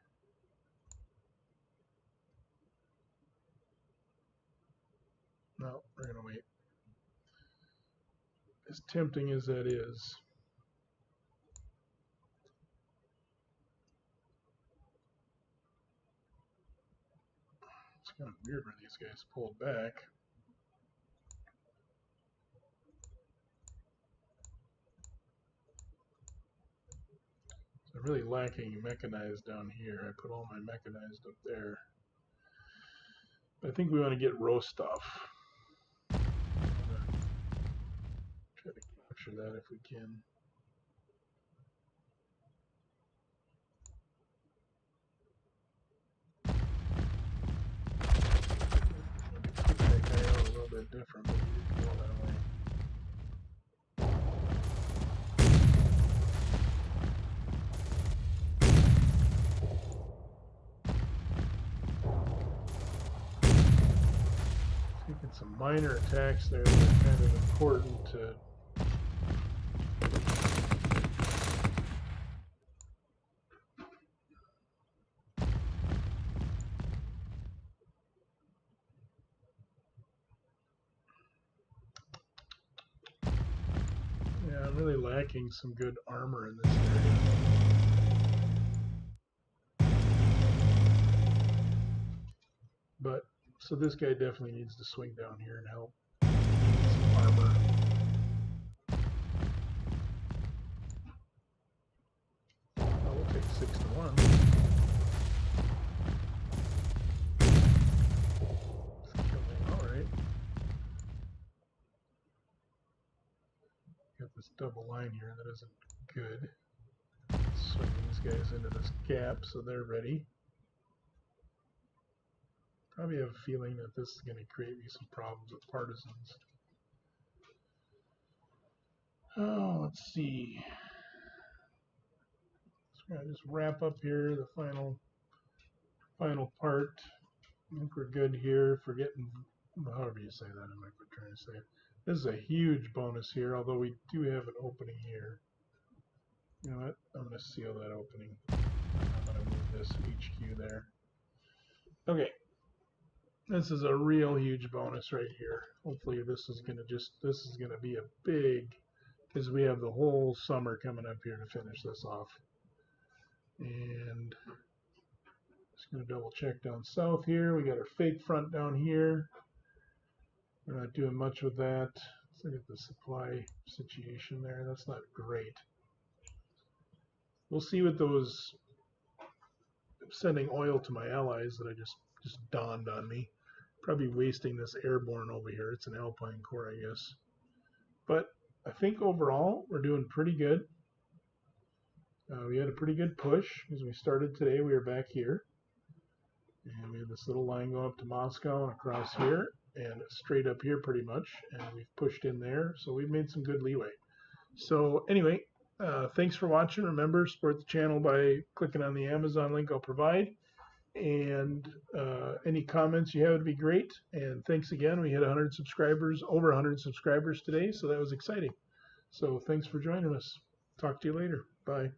A: No, we're going to wait. As tempting as that is. It's kind of weird when these guys pulled back. I'm really lacking mechanized down here. I put all my mechanized up there. But I think we want to get Rostov. I want to try to capture that if we can. Keep that guy out a little bit different, but you can go that way. Taking some minor attacks there that are kind of important to I'm really lacking some good armor in this area. But, so this guy definitely needs to swing down here and help. Some armor. Oh, we'll take 6-1. Alright. Got this double line here that isn't good. Swing these guys into this gap so they're ready. Probably have a feeling that this is going to create me some problems with partisans. Oh, let's see. just wrap up here the final part. I think we're good here for getting, however you say that, I'm not trying to say it. This is a huge bonus here, although we do have an opening here. You know what? I'm going to seal that opening. I'm going to move this HQ there. Okay. This is a real huge bonus right here. Hopefully this is going to be a big, because we have the whole summer coming up here to finish this off. And just going to double check down south here. We got our fake front down here. We're not doing much with that. Let's look at the supply situation there. That's not great. We'll see what those sending oil to my allies that I just dawned on me. Probably wasting this airborne over here. It's an Alpine core, I guess. But I think overall we're doing pretty good. We had a pretty good push as we started today. We were back here. And we have this little line going up to Moscow and across here and straight up here pretty much. And we've pushed in there. So we've made some good leeway. So anyway, thanks for watching. Remember, support the channel by clicking on the Amazon link I'll provide. And any comments you have would be great. And thanks again. We had 100 subscribers, over 100 subscribers today. So that was exciting. So thanks for joining us. Talk to you later. Bye.